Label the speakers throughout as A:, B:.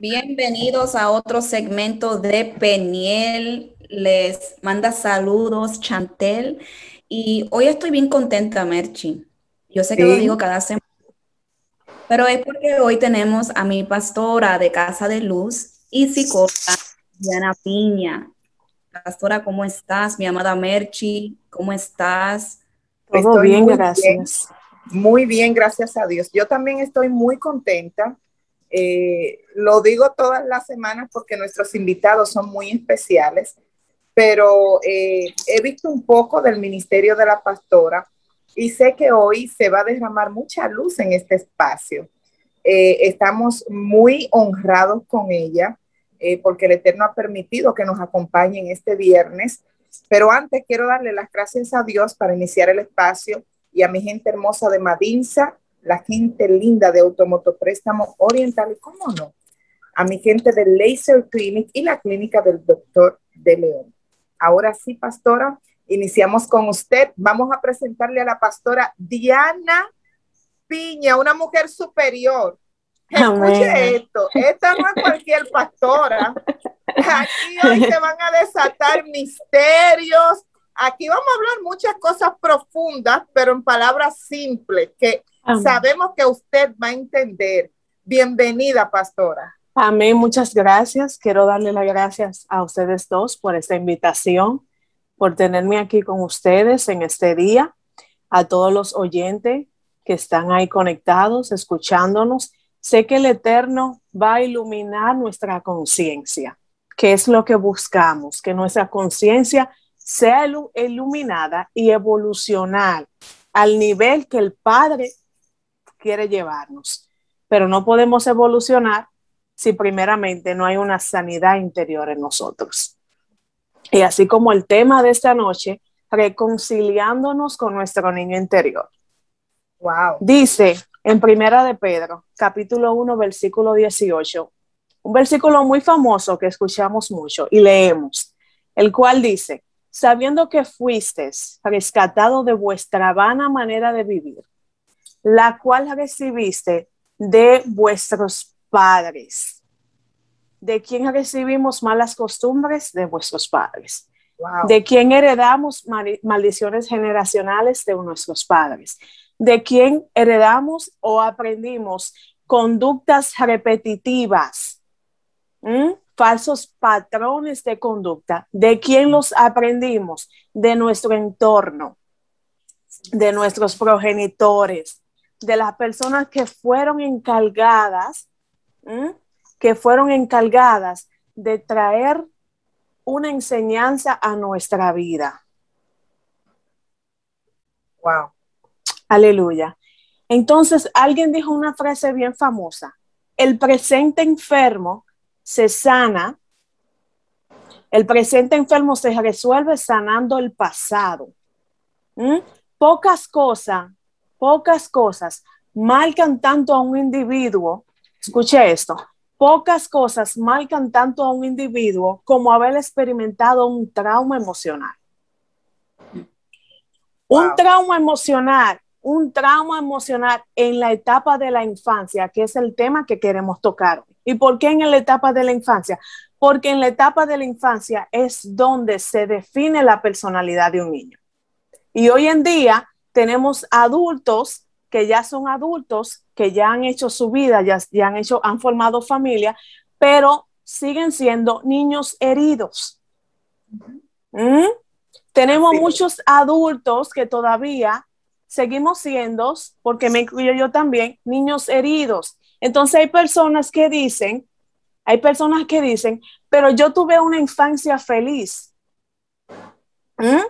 A: Bienvenidos a otro segmento de Peniel. Les manda saludos, Chantel. Y hoy estoy bien contenta, Merchi. Yo sé que lo digo
B: Sí,
A: cada semana, pero es porque hoy tenemos a mi pastora de Casa de Luz y psicóloga, Diana Piña. Pastora, ¿cómo estás? Mi amada Merchi, ¿cómo estás?
C: Todo
B: estoy
C: bien, gracias.
B: muy bien, gracias a Dios. Yo también estoy muy contenta. Lo digo todas las semanas porque nuestros invitados son muy especiales, pero he visto un poco del ministerio de la pastora y sé que hoy se va a derramar mucha luz en este espacio. Estamos muy honrados con ella porque el Eterno ha permitido que nos acompañen este viernes. Pero antes quiero darle las gracias a Dios para iniciar el espacio y a mi gente hermosa de Madinsa, la gente linda de Automoto-Préstamo Oriental y, cómo no, a mi gente del Laser Clinic y la clínica del Doctor de León. Ahora sí, pastora, iniciamos con usted. Vamos a presentarle a la pastora Diana Piña, una mujer superior. Escuche
C: Amén.
B: esto, esta no es cualquier pastora. Aquí hoy se van a desatar misterios. Aquí vamos a hablar muchas cosas profundas, pero en palabras simples que
C: Amén.
B: sabemos que usted va a entender. Bienvenida, pastora.
C: Amén, muchas gracias. Quiero darle las gracias a ustedes dos por esta invitación, por tenerme aquí con ustedes en este día, a todos los oyentes que están ahí conectados, escuchándonos. Sé que el Eterno va a iluminar nuestra conciencia, que es lo que buscamos, que nuestra conciencia sea iluminada y evolucionar al nivel que el Padre quiere llevarnos. Pero no podemos evolucionar si primeramente no hay una sanidad interior en nosotros. Y así como el tema de esta noche, reconciliándonos con nuestro niño interior.
B: Wow.
C: Dice en Primera de Pedro, capítulo 1, versículo 18, un versículo muy famoso que escuchamos mucho y leemos, el cual dice, sabiendo que fuisteis rescatado de vuestra vana manera de vivir, la cual recibiste de vuestros padres. ¿De quién recibimos malas costumbres? De vuestros padres.
B: Wow.
C: ¿De quién heredamos maldiciones generacionales? De nuestros padres. ¿De quién heredamos o aprendimos conductas repetitivas? Falsos patrones de conducta. ¿De quién los aprendimos? De nuestro entorno, de nuestros progenitores, de las personas que fueron encargadas, ¿m? que fueron encargadas de traer una enseñanza a nuestra vida.
B: Wow.
C: Aleluya. Entonces, alguien dijo una frase bien famosa. El presente enfermo se sana, el presente enfermo se resuelve sanando el pasado. ¿Mm? Pocas cosas, pocas cosas marcan tanto a un individuo, escuche esto, pocas cosas marcan tanto a un individuo como haber experimentado un trauma emocional.
B: Wow.
C: Un trauma emocional en la etapa de la infancia, que es el tema que queremos tocar. ¿Y por qué en la etapa de la infancia? Porque en la etapa de la infancia es donde se define la personalidad de un niño. Y hoy en día tenemos adultos que ya son adultos, que ya han hecho su vida, han formado familia, pero siguen siendo niños heridos. ¿Mm? Tenemos
B: Así es.
C: muchos adultos que todavía seguimos siendo, porque me incluyo yo también, niños heridos. Entonces hay personas que dicen, pero yo tuve una infancia feliz. ¿Mm?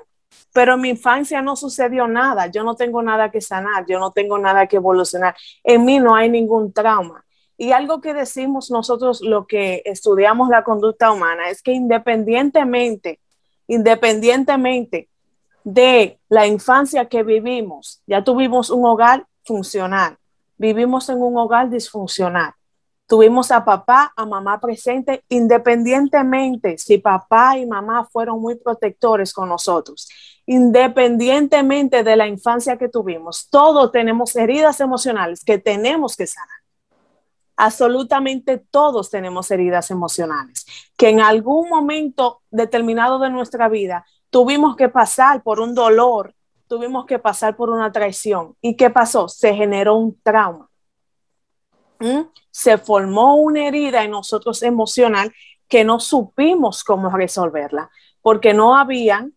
C: Pero en mi infancia no sucedió nada, yo no tengo nada que sanar, yo no tengo nada que evolucionar, en mí no hay ningún trauma. Y algo que decimos nosotros, lo que estudiamos la conducta humana, es que independientemente de la infancia que vivimos, ya tuvimos un hogar funcional, vivimos en un hogar disfuncional. Tuvimos a papá, a mamá presente, independientemente si papá y mamá fueron muy protectores con nosotros, independientemente de la infancia que tuvimos, todos tenemos heridas emocionales que tenemos que sanar. Absolutamente todos tenemos heridas emocionales, que en algún momento determinado de nuestra vida tuvimos que pasar por un dolor, tuvimos que pasar por una traición. ¿Y qué pasó? Se generó un trauma. Se formó una herida en nosotros emocional que no supimos cómo resolverla, porque no habían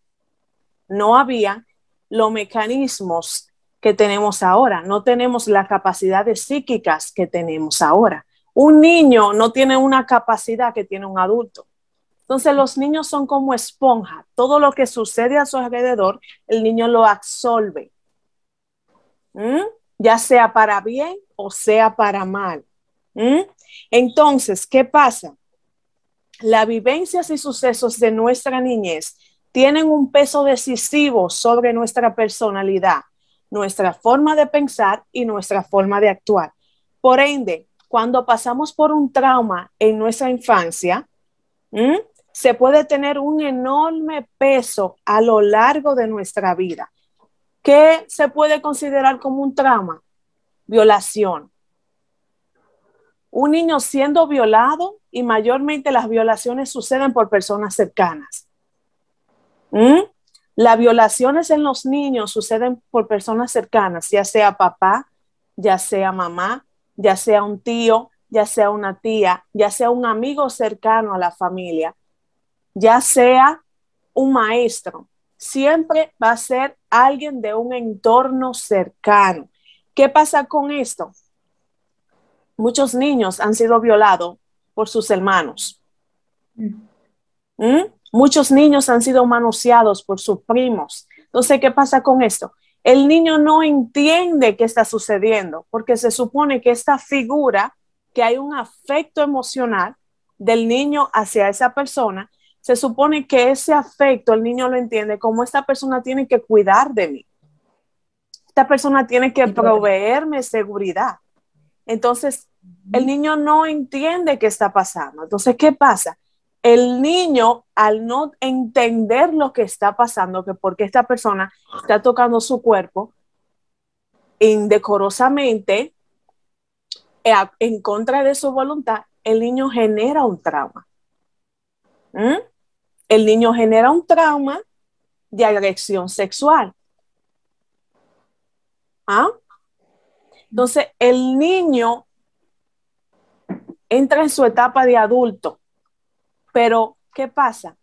C: los mecanismos que tenemos ahora, no tenemos las capacidades psíquicas que tenemos ahora. Un niño no tiene una capacidad que tiene un adulto. Entonces los niños son como esponja. Todo lo que sucede a su alrededor, el niño lo absorbe. Ya sea para bien o sea para mal. Entonces, ¿qué pasa? Las vivencias y sucesos de nuestra niñez tienen un peso decisivo sobre nuestra personalidad, nuestra forma de pensar y nuestra forma de actuar. Por ende, cuando pasamos por un trauma en nuestra infancia, se puede tener un enorme peso a lo largo de nuestra vida. ¿Qué se puede considerar como un trauma? Violación. Un niño siendo violado, y mayormente las violaciones suceden por personas cercanas. Las violaciones en los niños suceden por personas cercanas, ya sea papá, ya sea mamá, ya sea un tío, ya sea una tía, ya sea un amigo cercano a la familia, ya sea un maestro. Siempre va a ser alguien de un entorno cercano. ¿Qué pasa con esto? Muchos niños han sido violados por sus hermanos. Muchos niños han sido manoseados por sus primos. Entonces, ¿qué pasa con esto? El niño no entiende qué está sucediendo porque se supone que esta figura, que hay un afecto emocional del niño hacia esa persona, se supone que ese afecto el niño lo entiende como esta persona tiene que cuidar de mí. Esta persona tiene que proveerme seguridad. Entonces, el niño no entiende qué está pasando. Entonces, ¿qué pasa? El niño, al no entender lo que está pasando, que porque esta persona está tocando su cuerpo indecorosamente, en contra de su voluntad, el niño genera un trauma. El niño genera un trauma de agresión sexual. Entonces, el niño entra en su etapa de adulto, pero ¿qué pasa?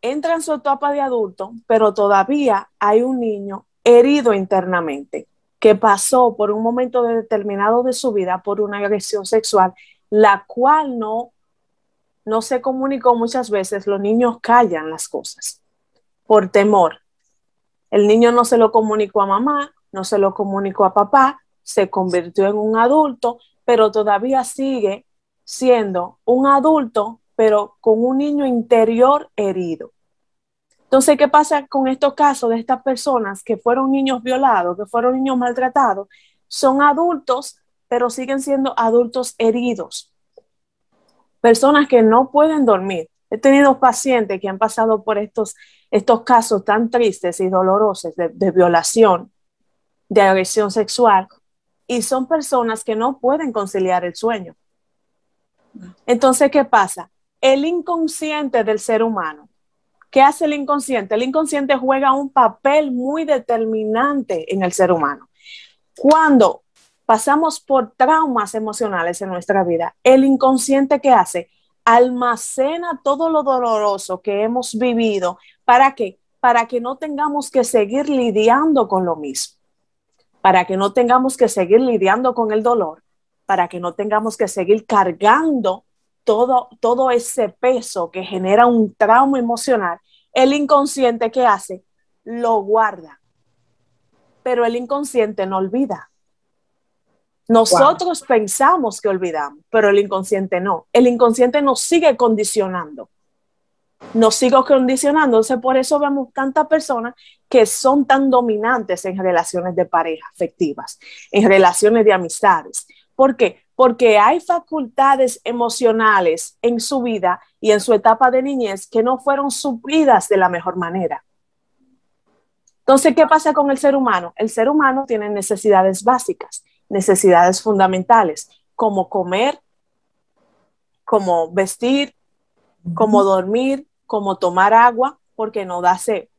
C: Entra en su etapa de adulto, pero todavía hay un niño herido internamente que pasó por un momento determinado de su vida por una agresión sexual, la cual no se comunicó muchas veces. Los niños callan las cosas por temor. El niño no se lo comunicó a mamá, no se lo comunicó a papá, se convirtió en un adulto, pero todavía sigue siendo un adulto, pero con un niño interior herido. Entonces, ¿qué pasa con estos casos de estas personas que fueron niños violados, que fueron niños maltratados? Son adultos, pero siguen siendo adultos heridos. Personas que no pueden dormir. He tenido pacientes que han pasado por estos casos tan tristes y dolorosos de violación, de agresión sexual, y son personas que no pueden conciliar el sueño. Entonces, ¿qué pasa? El inconsciente del ser humano. ¿Qué hace el inconsciente? El inconsciente juega un papel muy determinante en el ser humano. Cuando pasamos por traumas emocionales en nuestra vida, el inconsciente, ¿qué hace? Almacena todo lo doloroso que hemos vivido. ¿Para qué? Para que no tengamos que seguir lidiando con lo mismo. Para que no tengamos que seguir lidiando con el dolor. Para que no tengamos que seguir cargando todo ese peso que genera un trauma emocional. El inconsciente, ¿qué hace? Lo guarda. Pero el inconsciente no olvida. Nosotros pensamos que olvidamos, pero el inconsciente no. El inconsciente nos sigue condicionando. Nos sigue condicionando. Entonces, por eso vemos tantas personas que son tan dominantes en relaciones de pareja afectivas, en relaciones de amistades. ¿Por qué? Porque hay facultades emocionales en su vida y en su etapa de niñez que no fueron suplidas de la mejor manera. Entonces, ¿qué pasa con el ser humano? El ser humano tiene necesidades básicas, necesidades fundamentales: como comer, como vestir, como dormir, como tomar agua, porque nos da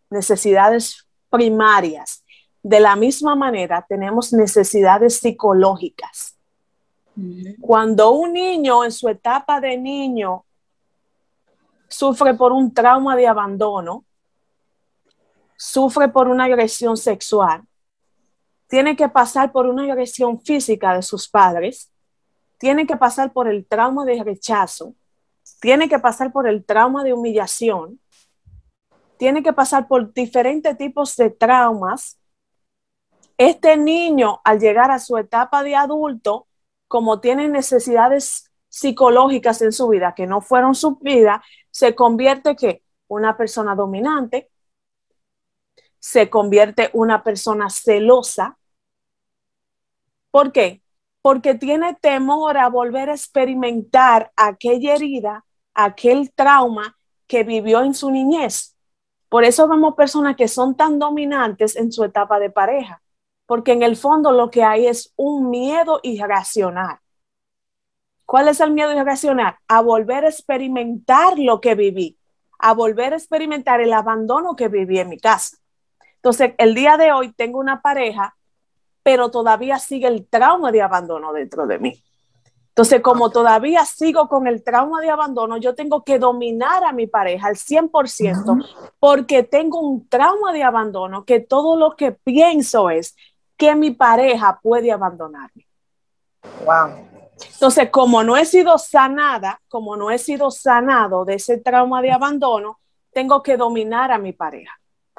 C: necesidades primarias. De la misma manera, tenemos necesidades psicológicas. Cuando un niño en su etapa de niño sufre por un trauma de abandono, sufre por una agresión sexual, tiene que pasar por una agresión física de sus padres, tiene que pasar por el trauma de rechazo, tiene que pasar por el trauma de humillación, tiene que pasar por diferentes tipos de traumas. Este niño, al llegar a su etapa de adulto, como tiene necesidades psicológicas en su vida que no fueron suplidas, se convierte que una persona dominante, se convierte una persona celosa. ¿Por qué? Porque tiene temor a volver a experimentar aquella herida, aquel trauma que vivió en su niñez. Por eso vemos personas que son tan dominantes en su etapa de pareja, porque en el fondo lo que hay es un miedo irracional. ¿Cuál es el miedo irracional? A volver a experimentar lo que viví, a volver a experimentar el abandono que viví en mi casa. Entonces, el día de hoy tengo una pareja, pero todavía sigue el trauma de abandono dentro de mí. Entonces, como todavía sigo con el trauma de abandono, yo tengo que dominar a mi pareja al 100% porque tengo un trauma de abandono que todo lo que pienso es que mi pareja puede abandonarme.
B: Wow.
C: Entonces, como no he sido sanada, como no he sido sanado de ese trauma de abandono, tengo que dominar a mi pareja.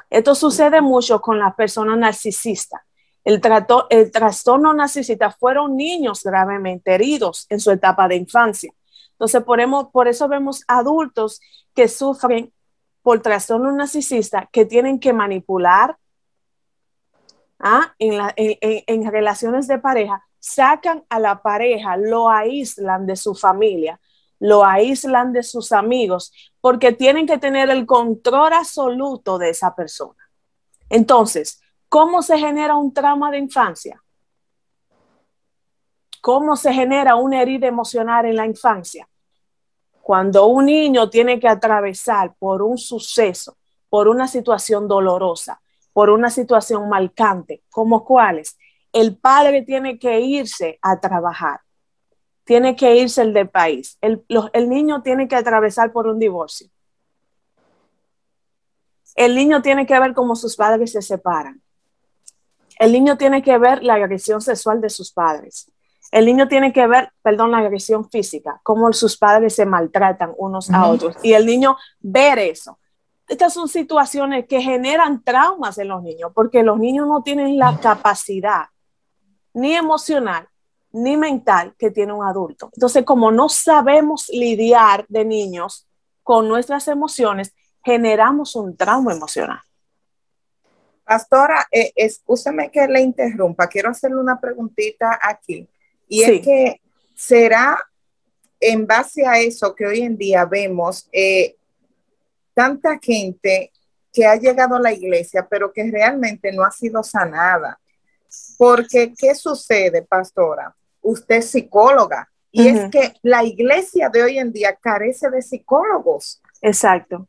C: Esto sucede mucho con las personas narcisistas. El trastorno narcisista fueron niños gravemente heridos en su etapa de infancia. Entonces, por eso vemos adultos que sufren por trastorno narcisista que tienen que manipular en relaciones de pareja, sacan a la pareja, lo aíslan de su familia, lo aíslan de sus amigos, porque tienen que tener el control absoluto de esa persona. Entonces, ¿cómo se genera un trauma de infancia? ¿Cómo se genera una herida emocional en la infancia? Cuando un niño tiene que atravesar por un suceso, por una situación dolorosa, por una situación marcante, ¿como cuáles? El padre tiene que irse a trabajar, tiene que irse del país, el niño tiene que atravesar por un divorcio. El niño tiene que ver cómo sus padres se separan. El niño tiene que ver la agresión sexual de sus padres. El niño tiene que ver, la agresión física, cómo sus padres se maltratan unos a otros. Y el niño ver eso. Estas son situaciones que generan traumas en los niños, porque los niños no tienen la capacidad ni emocional ni mental que tiene un adulto. Entonces, como no sabemos lidiar de niños con nuestras emociones, generamos un trauma emocional.
B: Pastora, escúcheme que le interrumpa. Quiero hacerle una preguntita aquí. Y
C: sí.
B: Es que será en base a eso que hoy en día vemos tanta gente que ha llegado a la iglesia, pero que realmente no ha sido sanada. Porque, ¿qué sucede, pastora? Usted es psicóloga. Y es que la iglesia de hoy en día carece de psicólogos.
C: Exacto.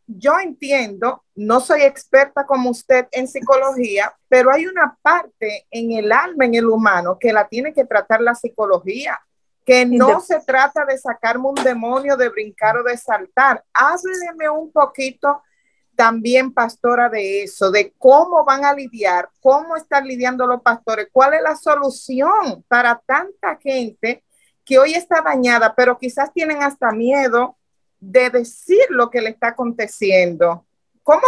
B: Yo entiendo, no soy experta como usted en psicología, pero hay una parte en el alma, en el humano, que la tiene que tratar la psicología, que no se trata de sacarme un demonio, de brincar o de saltar. Hábleme un poquito también, pastora, de eso, de cómo van a lidiar, cómo están lidiando los pastores, cuál es la solución para tanta gente que hoy está dañada, pero quizás tienen hasta miedo de decir lo que le está aconteciendo. ¿Cómo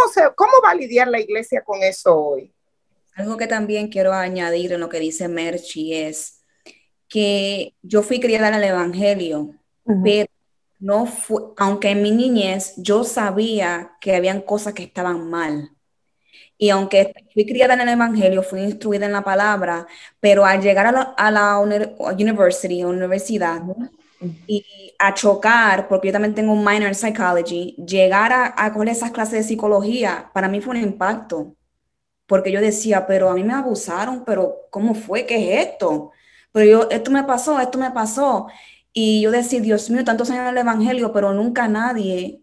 B: va a lidiar la iglesia con eso hoy?
A: Algo que también quiero añadir en lo que dice Merchi es que yo fui criada en el evangelio, pero no fue, aunque en mi niñez yo sabía que habían cosas que estaban mal. Y aunque fui criada en el evangelio, fui instruida en la palabra, pero al llegar a la universidad, y a chocar, porque yo también tengo un minor en psychology, llegar a coger esas clases de psicología, para mí fue un impacto, porque yo decía, pero a mí me abusaron, pero ¿cómo fue? ¿Qué es esto? pero yo, esto me pasó. Y yo decía, Dios mío, tantos años en el Evangelio, pero nunca nadie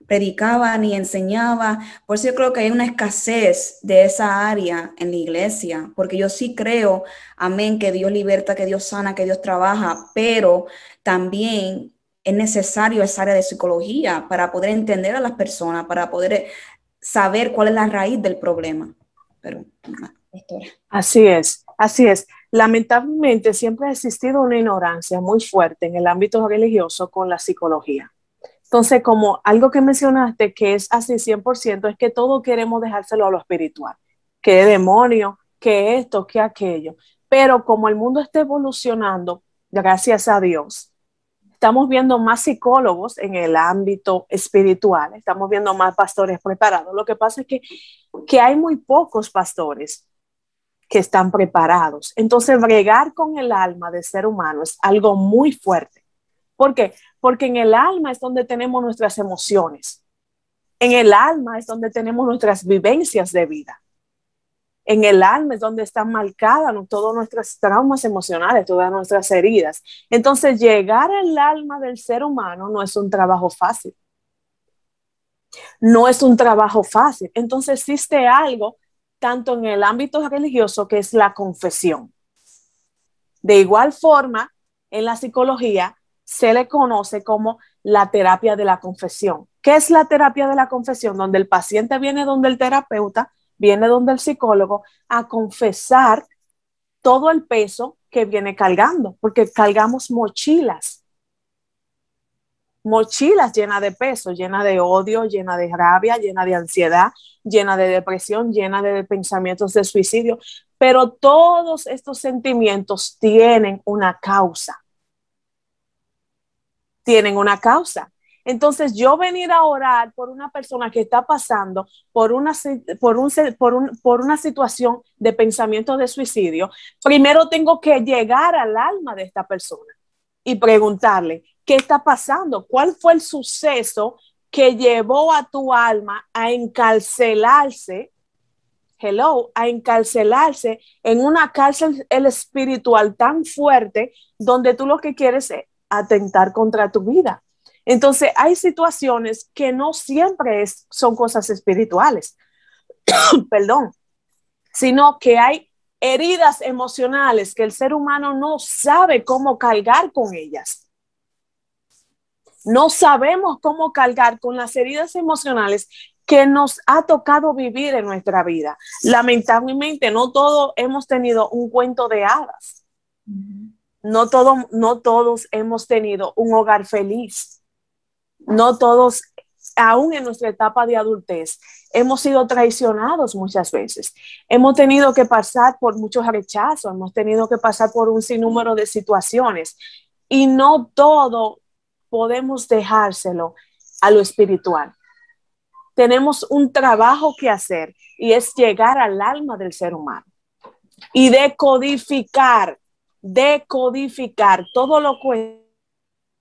A: predicaba ni enseñaba. Por eso yo creo que hay una escasez de esa área en la iglesia, porque yo sí creo, amén, que Dios liberta, que Dios sana, que Dios trabaja, pero también es necesario esa área de psicología para poder entender a las personas, para poder saber cuál es la raíz del problema. Pero, pastora.
C: Así es, así es. Lamentablemente siempre ha existido una ignorancia muy fuerte en el ámbito religioso con la psicología. Entonces, como algo que mencionaste que es así 100%, es que todo queremos dejárselo a lo espiritual, que demonio, que esto, que aquello. Pero como el mundo está evolucionando, gracias a Dios, estamos viendo más psicólogos en el ámbito espiritual, estamos viendo más pastores preparados. Lo que pasa es que hay muy pocos pastores que están preparados. Entonces, bregar con el alma del ser humano es algo muy fuerte. ¿Por qué? Porque en el alma es donde tenemos nuestras emociones. En el alma es donde tenemos nuestras vivencias de vida. En el alma es donde están marcadas todos nuestros traumas emocionales, todas nuestras heridas. Entonces, llegar al alma del ser humano no es un trabajo fácil. No es un trabajo fácil. Entonces, existe algo, tanto en el ámbito religioso, que es la confesión. De igual forma, en la psicología, se le conoce como la terapia de la confesión. ¿Qué es la terapia de la confesión? Donde el paciente viene donde el terapeuta, viene donde el psicólogo a confesar todo el peso que viene cargando, porque cargamos mochilas llenas de peso, llenas de odio, llenas de rabia, llenas de ansiedad, llenas de depresión, llenas de pensamientos de suicidio, pero todos estos sentimientos tienen una causa. Tienen una causa. Entonces, yo venir a orar por una persona que está pasando por una situación de pensamiento de suicidio, primero tengo que llegar al alma de esta persona y preguntarle, ¿qué está pasando? ¿Cuál fue el suceso que llevó a tu alma a encarcelarse? A encarcelarse en una cárcel espiritual tan fuerte donde tú lo que quieres es atentar contra tu vida. Entonces, hay situaciones que no siempre son cosas espirituales, perdón, sino que hay heridas emocionales que el ser humano no sabe cómo cargar con ellas. No sabemos cómo cargar con las heridas emocionales que nos ha tocado vivir en nuestra vida. Lamentablemente, no todos hemos tenido un cuento de hadas. No todos hemos tenido un hogar feliz. No todos, aún en nuestra etapa de adultez, hemos sido traicionados muchas veces. Hemos tenido que pasar por muchos rechazos, hemos tenido que pasar por un sinnúmero de situaciones y no todo podemos dejárselo a lo espiritual. Tenemos un trabajo que hacer y es llegar al alma del ser humano y decodificar todo lo que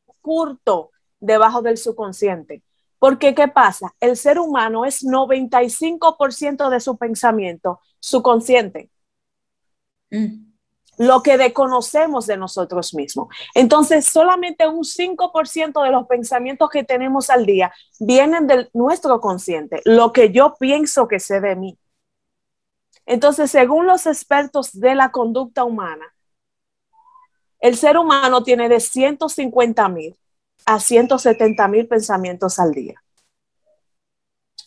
C: oculto debajo del subconsciente. Porque, ¿qué pasa? El ser humano es 95% de su pensamiento subconsciente. Lo que desconocemos de nosotros mismos. Entonces, solamente un 5% de los pensamientos que tenemos al día vienen de nuestro consciente, lo que yo pienso que sé de mí. Entonces, según los expertos de la conducta humana, el ser humano tiene de 150,000 a 170,000 pensamientos al día,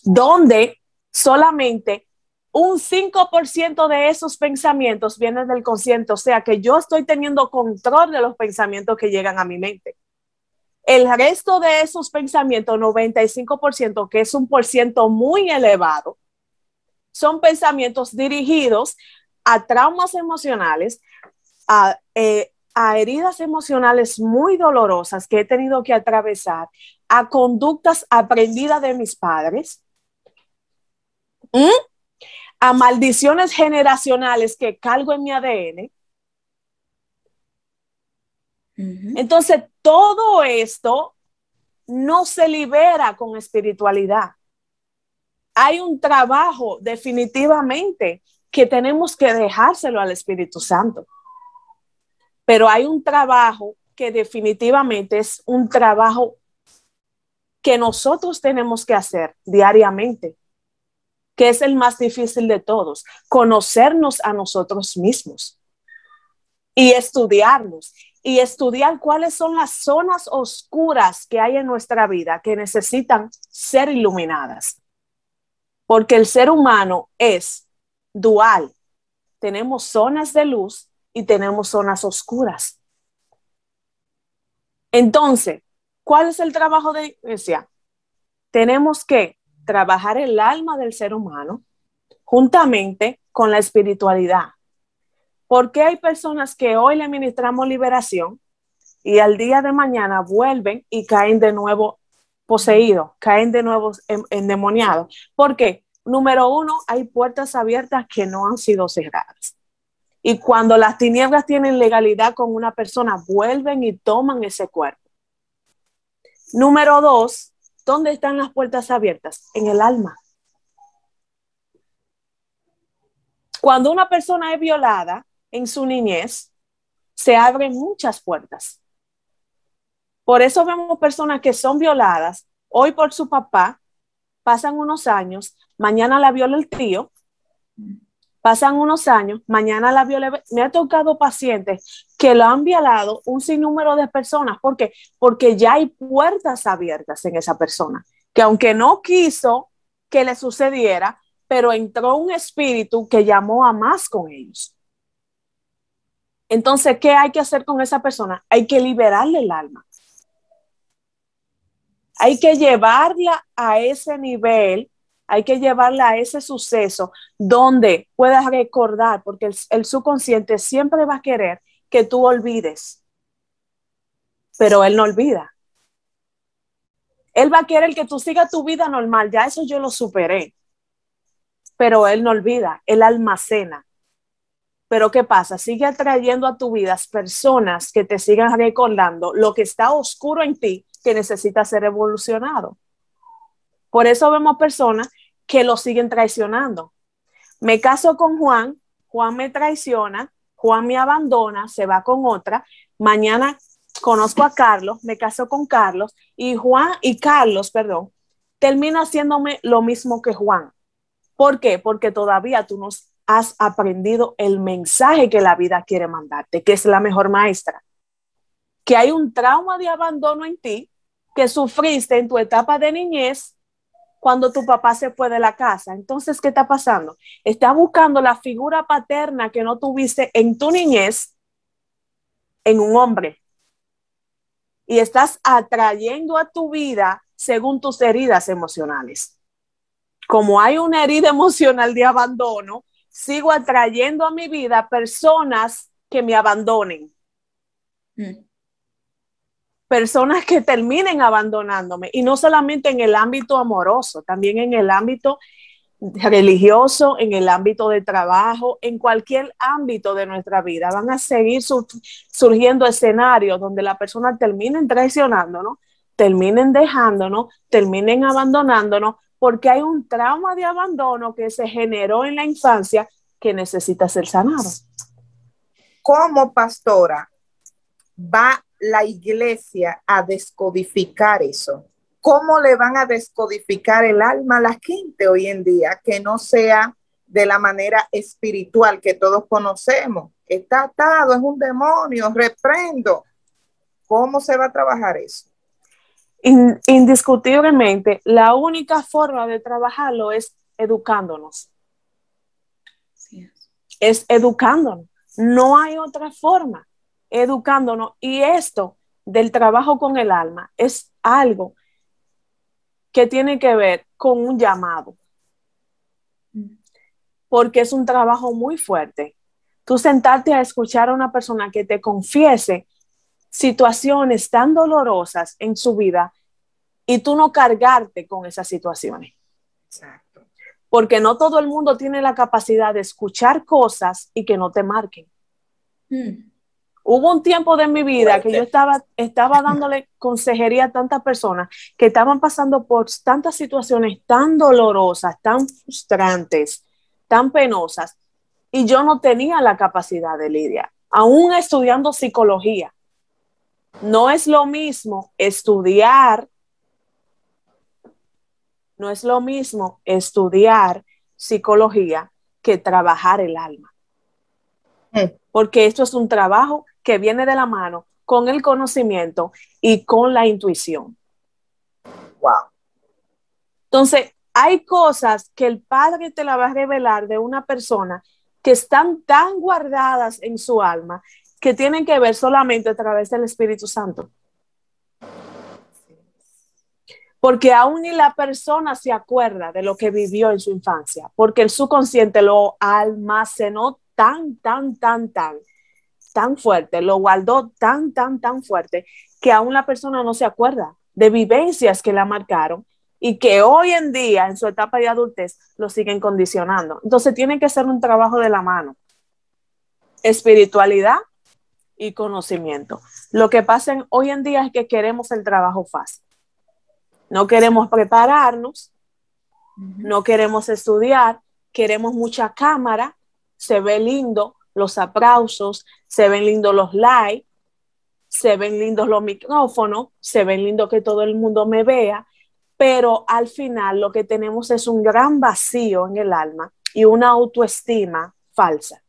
C: donde solamente un 5% de esos pensamientos vienen del consciente, o sea que yo estoy teniendo control de los pensamientos que llegan a mi mente. El resto de esos pensamientos, 95%, que es un porciento muy elevado, son pensamientos dirigidos a traumas emocionales, a heridas emocionales muy dolorosas que he tenido que atravesar, a conductas aprendidas de mis padres, a maldiciones generacionales que cargo en mi ADN. Entonces, todo esto no se libera con espiritualidad. Hay un trabajo definitivamente que tenemos que dejárselo al Espíritu Santo. Pero hay un trabajo que definitivamente es un trabajo que nosotros tenemos que hacer diariamente, que es el más difícil de todos, conocernos a nosotros mismos y estudiarnos y estudiar cuáles son las zonas oscuras que hay en nuestra vida que necesitan ser iluminadas. Porque el ser humano es dual. Tenemos zonas de luz y tenemos zonas oscuras. Entonces, ¿cuál es el trabajo de la iglesia? Tenemos que trabajar el alma del ser humano juntamente con la espiritualidad. Porque hay personas que hoy le ministramos liberación y al día de mañana vuelven y caen de nuevo poseídos, caen de nuevo endemoniados? ¿Por qué? Número uno, hay puertas abiertas que no han sido cerradas. Y cuando las tinieblas tienen legalidad con una persona, vuelven y toman ese cuerpo. Número dos, ¿dónde están las puertas abiertas? En el alma. Cuando una persona es violada en su niñez, se abren muchas puertas. Por eso vemos personas que son violadas hoy por su papá, pasan unos años, mañana la viola el tío, pasan unos años, mañana la viola. Me ha tocado pacientes que lo han violado un sinnúmero de personas. ¿Por qué? Porque ya hay puertas abiertas en esa persona, que aunque no quiso que le sucediera, pero entró un espíritu que llamó a más con ellos. Entonces, ¿qué hay que hacer con esa persona? Hay que liberarle el alma. Hay que llevarla a ese nivel, hay que llevarla a ese suceso donde puedas recordar, porque el subconsciente siempre va a querer que tú olvides, pero él no olvida. Él va a querer que tú sigas tu vida normal, ya eso yo lo superé, pero él no olvida, él almacena. Pero ¿qué pasa? Sigue atrayendo a tu vida personas que te sigan recordando lo que está oscuro en ti, que necesita ser evolucionado. Por eso vemos personas que lo siguen traicionando. Me caso con Juan, Juan me traiciona, Juan me abandona, se va con otra. Mañana conozco a Carlos, me caso con Carlos y Carlos, termina haciéndome lo mismo que Juan. ¿Por qué? Porque todavía tú no has aprendido el mensaje que la vida quiere mandarte, que es la mejor maestra. Que hay un trauma de abandono en ti que sufriste en tu etapa de niñez cuando tu papá se fue de la casa. Entonces, ¿qué está pasando? Estás buscando la figura paterna que no tuviste en tu niñez en un hombre. Y estás atrayendo a tu vida según tus heridas emocionales. Como hay una herida emocional de abandono, sigo atrayendo a mi vida personas que me abandonen. Personas que terminen abandonándome, y no solamente en el ámbito amoroso, también en el ámbito religioso, en el ámbito de trabajo, en cualquier ámbito de nuestra vida. Van a seguir surgiendo escenarios donde la persona terminen traicionándonos, terminen dejándonos, terminen abandonándonos, porque hay un trauma de abandono que se generó en la infancia que necesita ser sanado.
B: ¿Cómo, pastora, va la iglesia a descodificar eso? ¿Cómo le van a descodificar el alma a la gente hoy en día que no sea de la manera espiritual que todos conocemos? Está atado, es un demonio, reprendo. ¿Cómo se va a trabajar eso?
C: Indiscutiblemente, la única forma de trabajarlo es educándonos. Sí. Es educándonos. No hay otra forma. Educándonos. Y esto del trabajo con el alma es algo que tiene que ver con un llamado. Porque es un trabajo muy fuerte. Tú sentarte a escuchar a una persona que te confiese situaciones tan dolorosas en su vida y tú no cargarte con esas situaciones.
B: Exacto.
C: Porque no todo el mundo tiene la capacidad de escuchar cosas y que no te marquen. Hubo un tiempo de mi vida que yo estaba dándole consejería a tantas personas que estaban pasando por tantas situaciones tan dolorosas, tan frustrantes, tan penosas, y yo no tenía la capacidad de lidiar. aún estudiando psicología. No es lo mismo estudiar, no es lo mismo estudiar psicología que trabajar el alma. Porque esto es un trabajo que viene de la mano con el conocimiento y con la intuición.
B: Wow.
C: Entonces, hay cosas que el Padre te la va a revelar de una persona que están tan guardadas en su alma que tienen que ver solamente a través del Espíritu Santo. Porque aún ni la persona se acuerda de lo que vivió en su infancia, porque el subconsciente lo almacenó tan fuerte, lo guardó tan fuerte, que aún la persona no se acuerda de vivencias que la marcaron y que hoy en día, en su etapa de adultez, lo siguen condicionando. Entonces tiene que ser un trabajo de la mano. Espiritualidad y conocimiento. Lo que pasa hoy en día es que queremos el trabajo fácil. No queremos prepararnos, no queremos estudiar, queremos mucha cámara, se ve lindo los aplausos, se ven lindos los likes, se ven lindos los micrófonos, se ven lindo que todo el mundo me vea, pero al final lo que tenemos es un gran vacío en el alma y una autoestima falsa.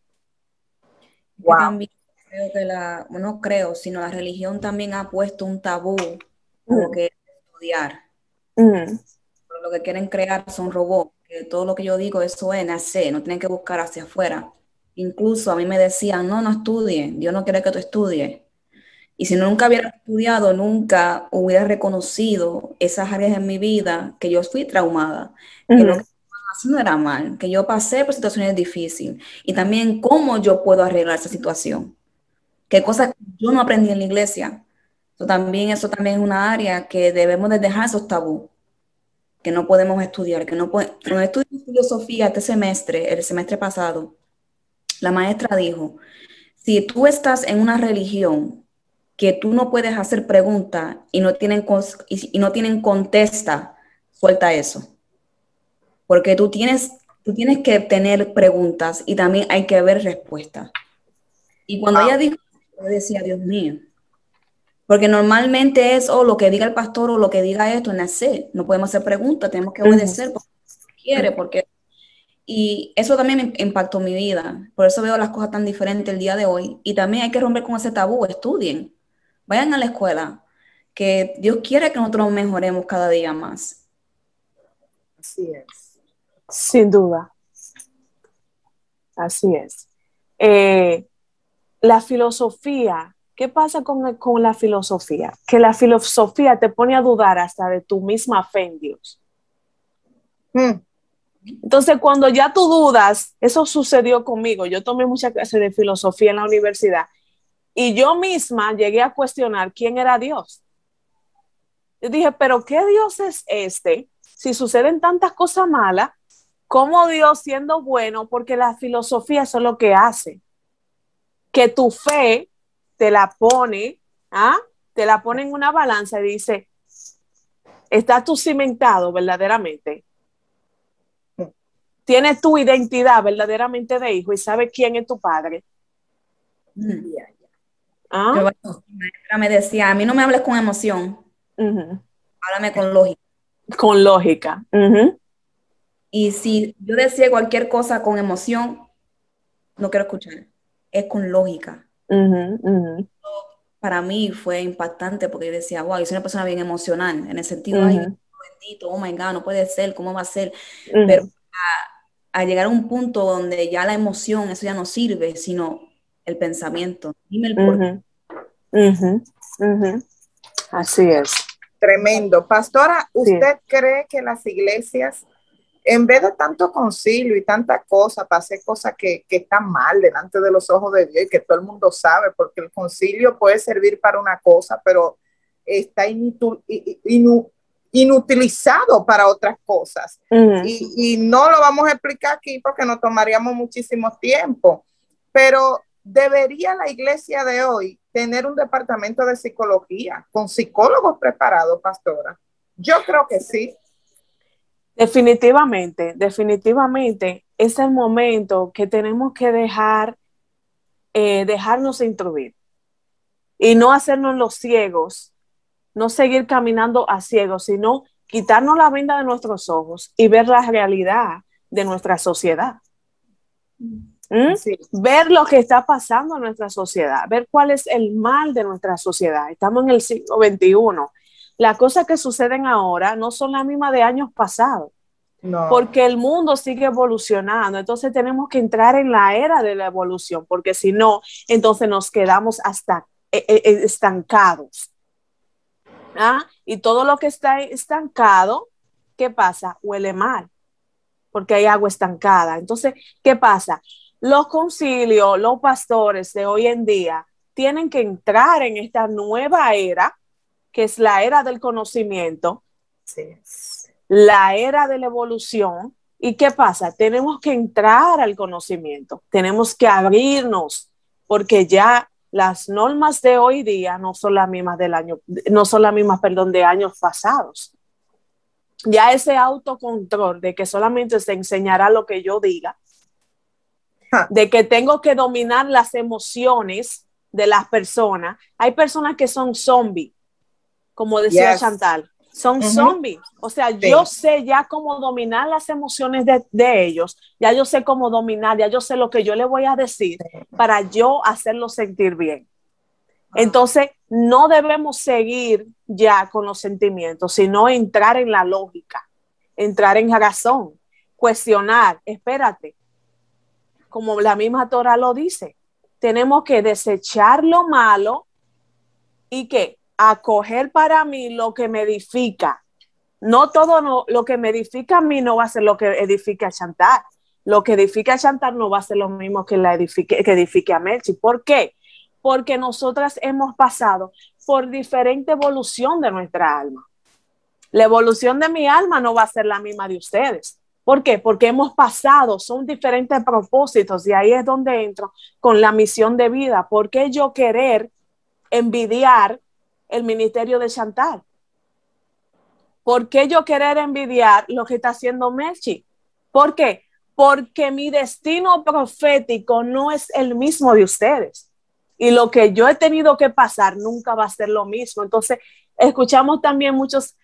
A: Wow. También creo que no creo, sino la religión también ha puesto un tabú a lo que es estudiar. Lo que quieren crear son robots, que todo lo que yo digo, eso es nacer, no tienen que buscar hacia afuera. Incluso a mí me decían, no estudie, Dios no quiere que tú estudies. Y si nunca hubiera estudiado, nunca hubiera reconocido esas áreas en mi vida que yo fui traumada, que lo que estaba haciendo era mal, que yo pasé por situaciones difíciles y también cómo yo puedo arreglar esa situación. Qué cosas que yo no aprendí en la iglesia. Eso también es una área que debemos de dejar esos tabús, que no podemos estudiar, que no podemos. Cuando estudié filosofía este semestre, el semestre pasado, la maestra dijo, si tú estás en una religión que tú no puedes hacer preguntas y no tienen contesta, suelta eso. Porque tú tienes que tener preguntas y también hay que ver respuestas. Y cuando ella dijo, yo decía, Dios mío, porque normalmente es lo que diga el pastor o lo que diga esto en hacer. No podemos hacer preguntas, tenemos que obedecer porque quiere, y eso también impactó mi vida. Por eso veo las cosas tan diferentes el día de hoy. Y también hay que romper con ese tabú. Estudien, vayan a la escuela, que Dios quiere que nosotros mejoremos cada día más.
B: Así es.
C: Sin duda. Así es. La filosofía, ¿qué pasa con la filosofía? Que la filosofía te pone a dudar hasta de tu misma fe en Dios. Entonces, cuando ya tú dudas, eso sucedió conmigo. Yo tomé muchas clases de filosofía en la universidad y yo misma llegué a cuestionar quién era Dios. Yo dije, pero ¿qué Dios es este? Si suceden tantas cosas malas, ¿cómo Dios siendo bueno? Porque la filosofía eso es lo que hace. Que tu fe te la pone en una balanza y dice, ¿estás tú cimentado verdaderamente? ¿Tienes tu identidad verdaderamente de hijo y sabes quién es tu padre?
A: Mi maestra me decía, a mí no me hables con emoción, háblame con lógica.
C: Con lógica.
A: Y si yo decía cualquier cosa con emoción, no quiero escuchar, es con lógica. Para mí fue impactante porque yo decía, wow, yo soy una persona bien emocional, en el sentido, ay, bendito, oh my God, no puede ser, ¿cómo va a ser? Pero a llegar a un punto donde ya la emoción, eso ya no sirve, sino el pensamiento. Dime el por
C: qué. Así es.
B: Tremendo. Pastora, ¿usted cree que las iglesias, en vez de tanto concilio y tanta cosa, para hacer cosas que están mal delante de los ojos de Dios y que todo el mundo sabe, porque el concilio puede servir para una cosa, pero está inutilizado para otras cosas? Y no lo vamos a explicar aquí porque nos tomaríamos muchísimo tiempo, pero ¿debería la iglesia de hoy tener un departamento de psicología con psicólogos preparados, pastora? Yo creo que sí.
C: Definitivamente es el momento que tenemos que dejar dejarnos instruir y no hacernos los ciegos, no seguir caminando a ciegos, sino quitarnos la venda de nuestros ojos y ver la realidad de nuestra sociedad. Sí. Ver lo que está pasando en nuestra sociedad, ver cuál es el mal de nuestra sociedad. Estamos en el siglo XXI. Las cosas que suceden ahora no son las mismas de años pasados, porque el mundo sigue evolucionando. Entonces tenemos que entrar en la era de la evolución, porque si no, entonces nos quedamos hasta estancados. Y todo lo que está estancado, ¿qué pasa? Huele mal, porque hay agua estancada. Entonces, ¿qué pasa? Los concilios, los pastores de hoy en día tienen que entrar en esta nueva era, que es la era del conocimiento, sí, la era de la evolución. ¿Y qué pasa? Tenemos que entrar al conocimiento, tenemos que abrirnos, porque ya las normas de hoy día no son las mismas de años pasados. Ya ese autocontrol de que solamente se enseñará lo que yo diga, de que tengo que dominar las emociones de las personas. Hay personas que son zombies, como decía Chantal, son zombies. O sea, yo sé ya cómo dominar las emociones de ellos, ya yo sé cómo dominar, ya yo sé lo que yo le voy a decir para yo hacerlo sentir bien. Entonces, no debemos seguir ya con los sentimientos, sino entrar en la lógica, entrar en razón, cuestionar, espérate, como la misma Torah lo dice, tenemos que desechar lo malo y que acoger para mí lo que me edifica. No todo lo que me edifica a mí no va a ser lo que edifica a Chantal. Lo que edifica a Chantal no va a ser lo mismo que edifique a Merchi. ¿Por qué? Porque nosotras hemos pasado por diferente evolución de nuestra alma. La evolución de mi alma no va a ser la misma de ustedes. ¿Por qué? Porque hemos pasado, son diferentes propósitos y ahí es donde entro con la misión de vida. ¿Por qué yo querer envidiar el ministerio de Chantal? ¿Por qué yo querer envidiar lo que está haciendo Merchi? ¿Por qué? Porque mi destino profético no es el mismo de ustedes. Y lo que yo he tenido que pasar nunca va a ser lo mismo. Entonces, escuchamos también muchas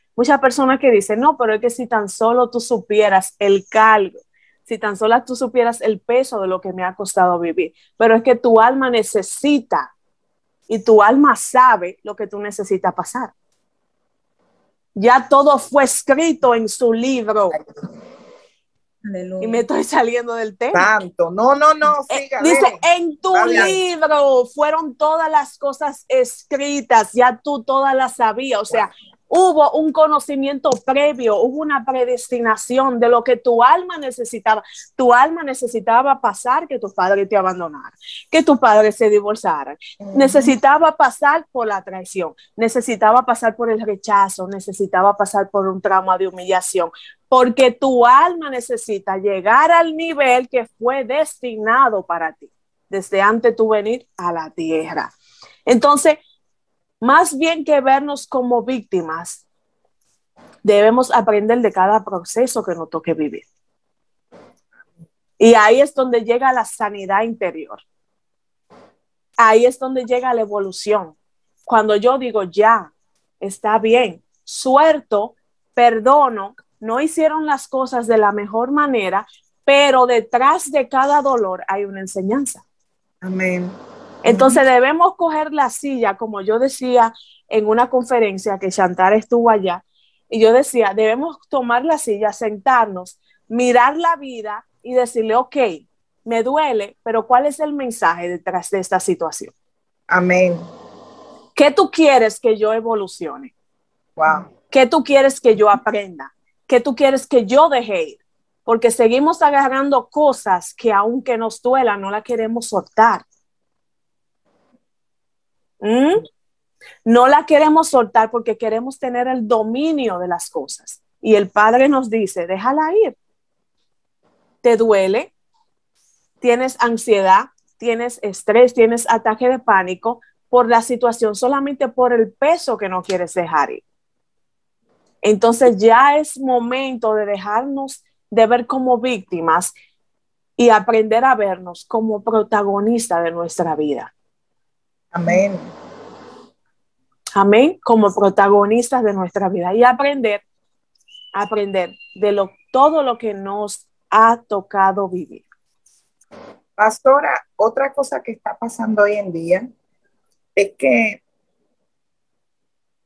C: personas que dicen, no, pero es que si tan solo tú supieras el cargo, si tan solo tú supieras el peso de lo que me ha costado vivir, pero es que tu alma necesita y tu alma sabe lo que tú necesitas pasar. Ya todo fue escrito en su libro. Aleluya. Y me estoy saliendo del tema.
B: Tanto. No, siga.
C: Dice, en tu libro fueron todas las cosas escritas, ya tú todas las sabías, o sea, hubo un conocimiento previo, hubo una predestinación de lo que tu alma necesitaba. Tu alma necesitaba pasar que tus padres te abandonaran, que tus padres se divorciaran. Necesitaba pasar por la traición, necesitaba pasar por el rechazo, necesitaba pasar por un trauma de humillación, porque tu alma necesita llegar al nivel que fue destinado para ti, desde antes de tu venir a la tierra. Entonces, más bien que vernos como víctimas, debemos aprender de cada proceso que nos toque vivir. Y ahí es donde llega la sanidad interior. Ahí es donde llega la evolución. Cuando yo digo, ya, está bien, suelto, perdono, no hicieron las cosas de la mejor manera, pero detrás de cada dolor hay una enseñanza.
B: Amén.
C: Entonces debemos coger la silla, como yo decía en una conferencia que Chantal estuvo allá, y yo decía, debemos tomar la silla, sentarnos, mirar la vida y decirle, ok, me duele, pero ¿cuál es el mensaje detrás de esta situación?
B: Amén.
C: ¿Qué tú quieres que yo evolucione?
B: Wow.
C: ¿Qué tú quieres que yo aprenda? ¿Qué tú quieres que yo deje ir? Porque seguimos agarrando cosas que aunque nos duelan, no las queremos soltar. No la queremos soltar porque queremos tener el dominio de las cosas. Y el Padre nos dice, déjala ir. ¿Te duele? ¿Tienes ansiedad? ¿Tienes estrés? ¿Tienes ataque de pánico por la situación? Solamente por el peso que no quieres dejar ir. Entonces ya es momento de dejarnos de ver como víctimas y aprender a vernos como protagonistas de nuestra vida.
B: Amén.
C: Amén, como protagonistas de nuestra vida y aprender de todo lo que nos ha tocado vivir.
B: Pastora, otra cosa que está pasando hoy en día es que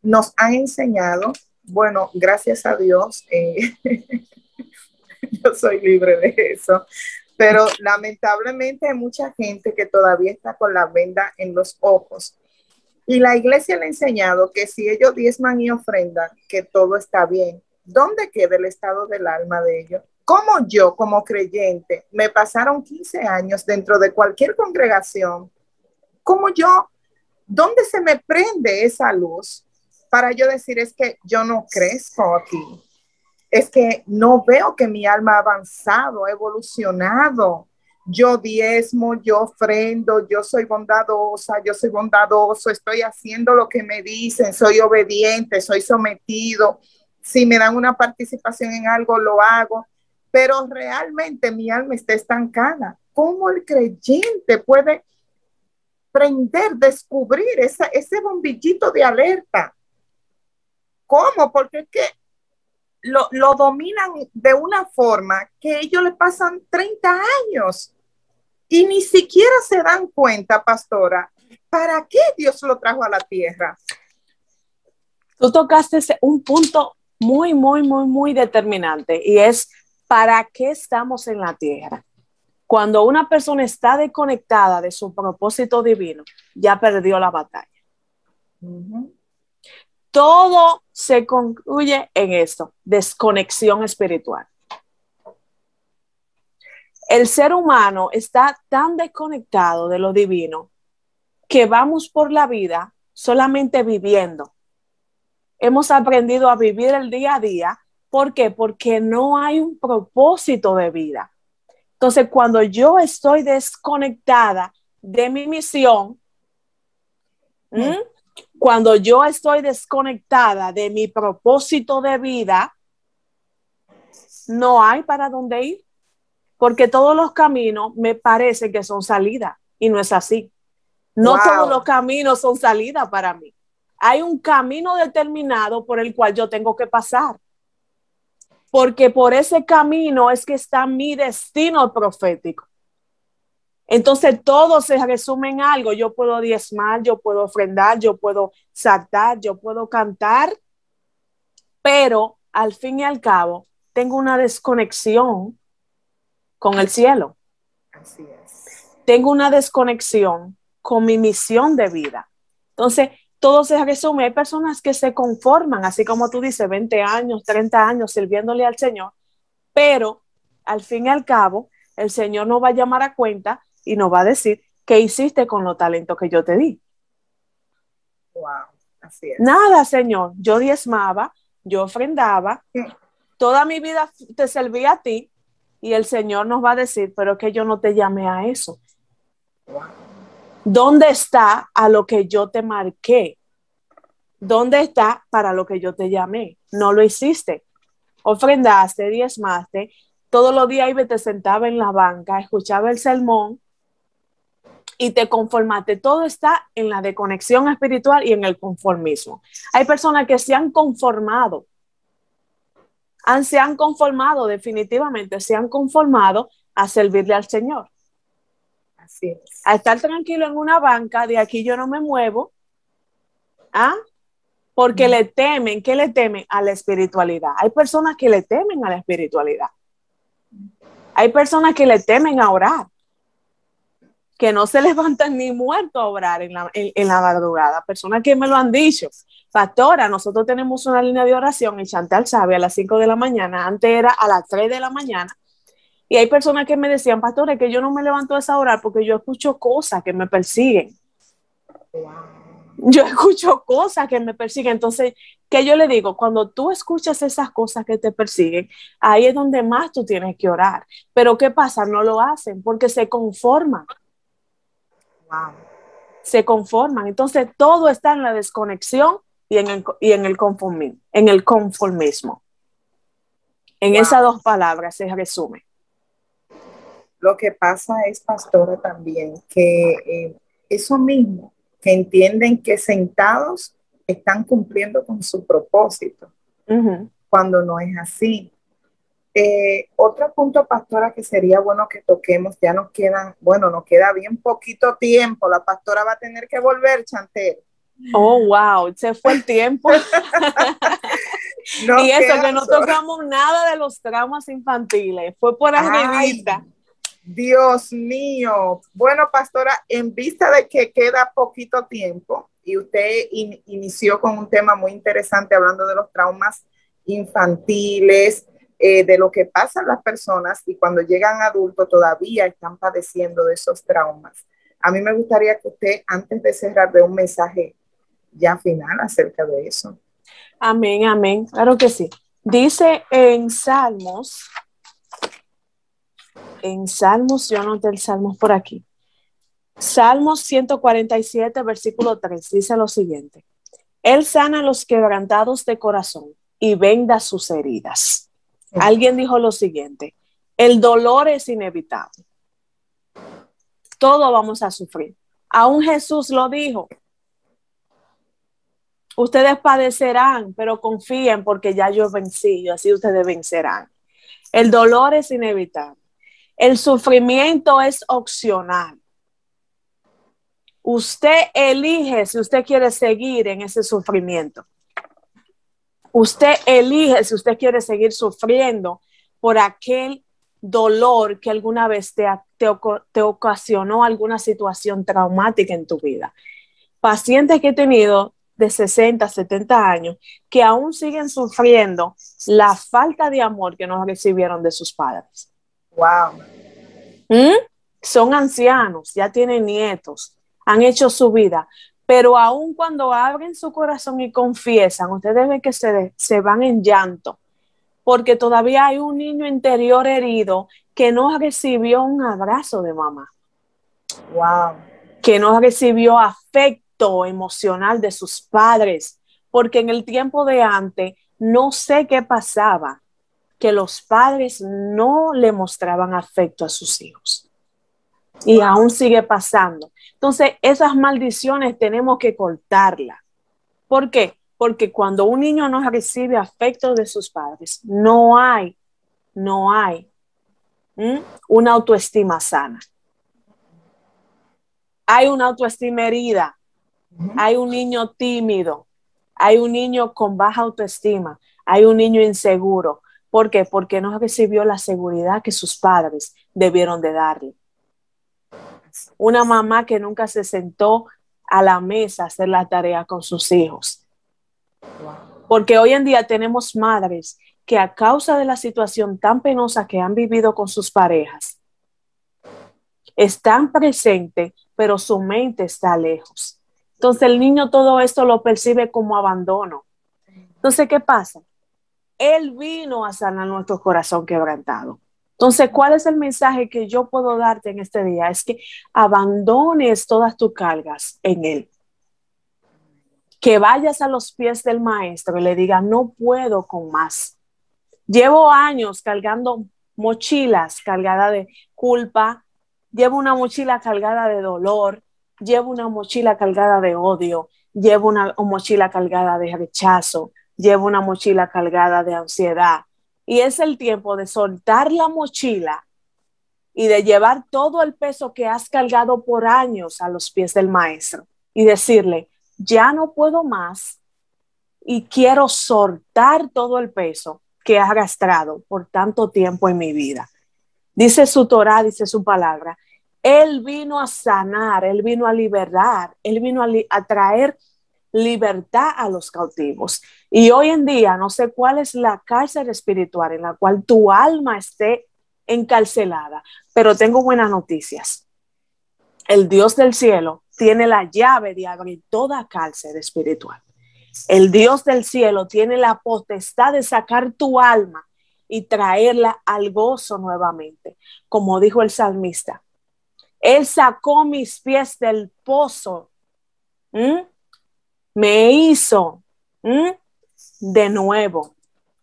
B: nos han enseñado, bueno, gracias a Dios, yo soy libre de eso, pero lamentablemente hay mucha gente que todavía está con la venda en los ojos. Y la iglesia le ha enseñado que si ellos diezman y ofrendan, que todo está bien. ¿Dónde queda el estado del alma de ellos? ¿Cómo yo, como creyente, me pasaron 15 años dentro de cualquier congregación? ¿Cómo yo, dónde se me prende esa luz para yo decir es que yo no crezco aquí? Es que no veo que mi alma ha avanzado, ha evolucionado. Yo diezmo, yo ofrendo, yo soy bondadosa, yo soy bondadoso, estoy haciendo lo que me dicen, soy obediente, soy sometido. Si me dan una participación en algo, lo hago, pero realmente mi alma está estancada. ¿Cómo el creyente puede prender, descubrir ese bombillito de alerta? ¿Cómo? Porque es que lo dominan de una forma que ellos le pasan 30 años y ni siquiera se dan cuenta, pastora, ¿para qué Dios lo trajo a la tierra?
C: Tú tocaste un punto muy, muy, muy, muy determinante y es ¿para qué estamos en la tierra? Cuando una persona está desconectada de su propósito divino, ya perdió la batalla. Uh-huh. Todo se concluye en esto, desconexión espiritual. El ser humano está tan desconectado de lo divino que vamos por la vida solamente viviendo. Hemos aprendido a vivir el día a día. ¿Por qué? Porque no hay un propósito de vida. Entonces, cuando yo estoy desconectada de mi misión, cuando yo estoy desconectada de mi propósito de vida, no hay para dónde ir, porque todos los caminos me parece que son salida y no es así. No todos los caminos son salida para mí. Hay un camino determinado por el cual yo tengo que pasar, porque por ese camino es que está mi destino profético. Entonces todo se resume en algo. Yo puedo diezmar, yo puedo ofrendar, yo puedo saltar, yo puedo cantar, pero al fin y al cabo tengo una desconexión con el cielo.
B: Así es.
C: Tengo una desconexión con mi misión de vida. Entonces todo se resume. Hay personas que se conforman, así como tú dices, 20 años, 30 años sirviéndole al Señor, pero al fin y al cabo el Señor nos va a llamar a cuenta y nos va a decir, ¿qué hiciste con los talentos que yo te di?
B: Wow, así es.
C: Nada, Señor, yo diezmaba, yo ofrendaba, toda mi vida te serví a ti y el Señor nos va a decir, pero es que yo no te llamé a eso.
B: Wow.
C: ¿Dónde está a lo que yo te marqué? ¿Dónde está para lo que yo te llamé? No lo hiciste. Ofrendaste, diezmaste, todos los días iba y te sentaba en la banca, escuchaba el sermón y te conformaste. Todo está en la desconexión espiritual y en el conformismo. Hay personas que se han conformado, definitivamente se han conformado a servirle al Señor.
B: Así es.
C: A estar tranquilo en una banca, de aquí yo no me muevo, porque le temen. ¿Qué le temen? A la espiritualidad. Hay personas que le temen a la espiritualidad. Hay personas que le temen a orar, que no se levantan ni muertos a orar en la madrugada. Personas que me lo han dicho. Pastora, nosotros tenemos una línea de oración en Chantal sabe a las 5 de la mañana, antes era a las 3 de la mañana. Y hay personas que me decían, pastora, que yo no me levanto a esa hora porque yo escucho cosas que me persiguen.
B: Wow.
C: Yo escucho cosas que me persiguen. Entonces, ¿qué yo le digo? Cuando tú escuchas esas cosas que te persiguen, ahí es donde más tú tienes que orar. Pero ¿qué pasa? No lo hacen porque se conforman.
B: Wow.
C: Se conforman. Entonces, todo está en la desconexión y en el conformismo. En
B: Wow.
C: esas dos palabras se resume.
B: Lo que pasa es, pastora, también que eso mismo, que entienden que sentados están cumpliendo con su propósito, cuando no es así. Otro punto, pastora, que sería bueno que toquemos, ya nos quedan, bueno, nos queda bien poquito tiempo, la pastora va a tener que volver, Chantel.
C: Oh, wow, se fue el tiempo. Y eso, que no tocamos nada de los traumas infantiles, fue por arribita.
B: Dios mío. Bueno, pastora, en vista de que queda poquito tiempo y usted inició con un tema muy interesante hablando de los traumas infantiles, de lo que pasan las personas y cuando llegan adultos todavía están padeciendo de esos traumas. A mí me gustaría que usted, antes de cerrar, dé un mensaje ya final acerca de eso.
C: Amén, amén. Claro que sí. Dice en Salmos, yo anoté el Salmos por aquí. Salmos 147, versículo 3, dice lo siguiente. Él sana a los quebrantados de corazón y venda sus heridas. Alguien dijo lo siguiente, el dolor es inevitable. Todo vamos a sufrir. Aún Jesús lo dijo. Ustedes padecerán, pero confíen porque ya yo vencí, y así ustedes vencerán. El dolor es inevitable. El sufrimiento es opcional. Usted elige si usted quiere seguir en ese sufrimiento. Usted elige si usted quiere seguir sufriendo por aquel dolor que alguna vez te ocasionó alguna situación traumática en tu vida. Pacientes que he tenido de 60, 70 años que aún siguen sufriendo la falta de amor que no recibieron de sus padres.
B: Wow.
C: Son ancianos, ya tienen nietos, han hecho su vida, pero aún cuando abren su corazón y confiesan, ustedes ven que se van en llanto, porque todavía hay un niño interior herido que no recibió un abrazo de mamá.
B: Wow.
C: Que no recibió afecto emocional de sus padres, porque en el tiempo de antes no sé qué pasaba, que los padres no le mostraban afecto a sus hijos. Y aún sigue pasando. Entonces, esas maldiciones tenemos que cortarlas. ¿Por qué? Porque cuando un niño no recibe afecto de sus padres, no hay una autoestima sana. Hay una autoestima herida, hay un niño tímido, hay un niño con baja autoestima, hay un niño inseguro. ¿Por qué? Porque no recibió la seguridad que sus padres debieron de darle. Una mamá que nunca se sentó a la mesa a hacer la tarea con sus hijos. Porque hoy en día tenemos madres que a causa de la situación tan penosa que han vivido con sus parejas, están presentes, pero su mente está lejos. Entonces el niño todo esto lo percibe como abandono. Entonces, ¿qué pasa? Él vino a sanar nuestro corazón quebrantado. Entonces, ¿cuál es el mensaje que yo puedo darte en este día? Es que abandones todas tus cargas en Él. Que vayas a los pies del maestro y le digas, no puedo con más. Llevo años cargando mochilas cargadas de culpa, llevo una mochila cargada de dolor, llevo una mochila cargada de odio, llevo una mochila cargada de rechazo, llevo una mochila cargada de ansiedad. Y es el tiempo de soltar la mochila y de llevar todo el peso que has cargado por años a los pies del maestro y decirle, ya no puedo más y quiero soltar todo el peso que he arrastrado por tanto tiempo en mi vida. Dice su Torá, dice su palabra, Él vino a sanar, Él vino a liberar, Él vino a traer libertad a los cautivos. Y hoy en día no sé cuál es la cárcel espiritual en la cual tu alma esté encarcelada, pero tengo buenas noticias. El Dios del cielo tiene la llave de abrir toda cárcel espiritual. El Dios del cielo tiene la potestad de sacar tu alma y traerla al gozo nuevamente. Como dijo el salmista, Él sacó mis pies del pozo, me hizo de nuevo,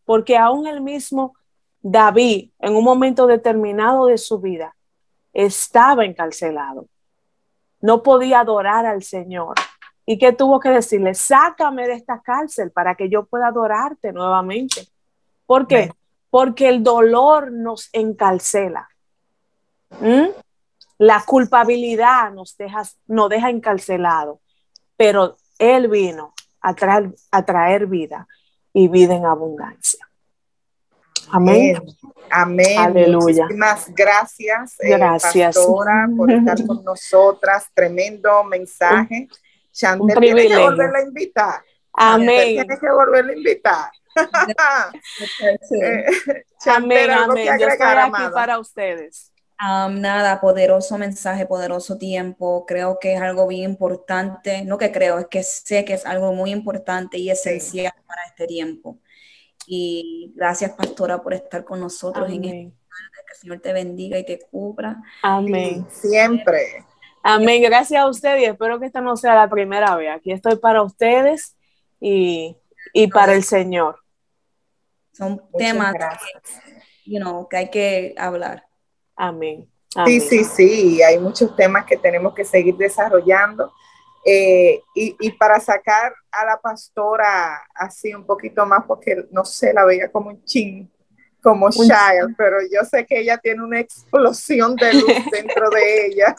C: porque aún el mismo David, en un momento determinado de su vida, estaba encarcelado. No podía adorar al Señor. ¿Y qué tuvo que decirle? Sácame de esta cárcel para que yo pueda adorarte nuevamente. ¿Por qué? Porque el dolor nos encarcela. La culpabilidad nos deja encarcelados. Pero Él vino a traer vida y vida en abundancia. Amén.
B: Amén.
C: Aleluya.
B: Muchísimas gracias,
C: Gracias.
B: Pastora, por estar con nosotras. Tremendo mensaje. Chantel tiene que volverla a invitar.
C: Amén.
B: Tiene que volverla a invitar.
C: Chantel, amén. Yo estoy aquí para ustedes.
A: Nada, poderoso mensaje, poderoso tiempo. Creo que es algo bien importante. No que creo, es que sé que es algo muy importante y esencial para este tiempo. Y gracias, pastora, por estar con nosotros en este momento. Que el Señor te bendiga y te cubra.
C: Amén.
B: Sí, siempre.
C: Amén. Gracias a usted y espero que esta no sea la primera vez. Aquí estoy para ustedes y para el Señor.
A: Son temas que hay que hablar.
C: Amén.
B: Amén. Sí. Hay muchos temas que tenemos que seguir desarrollando. Y para sacar a la pastora así un poquito más, porque no sé, la veía como un chin, como shy, pero yo sé que ella tiene una explosión de luz dentro de ella,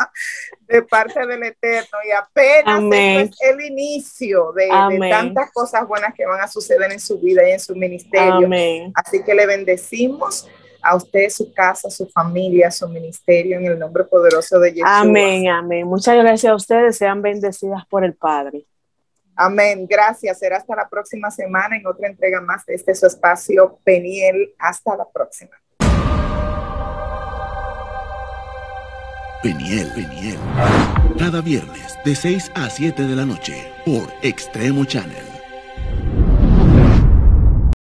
B: de parte del Eterno, y apenas esto es el inicio de tantas cosas buenas que van a suceder en su vida y en su ministerio.
C: Amén.
B: Así que le bendecimos a usted, su casa, su familia, su ministerio, en el nombre poderoso de Yeshua.
C: Amén, amén. Muchas gracias a ustedes, sean bendecidas por el Padre.
B: Amén, gracias. Será hasta la próxima semana en otra entrega más de este su espacio Peniel. Hasta la próxima.
D: Peniel. Cada viernes de 6 a 7 de la noche por Extremo Channel.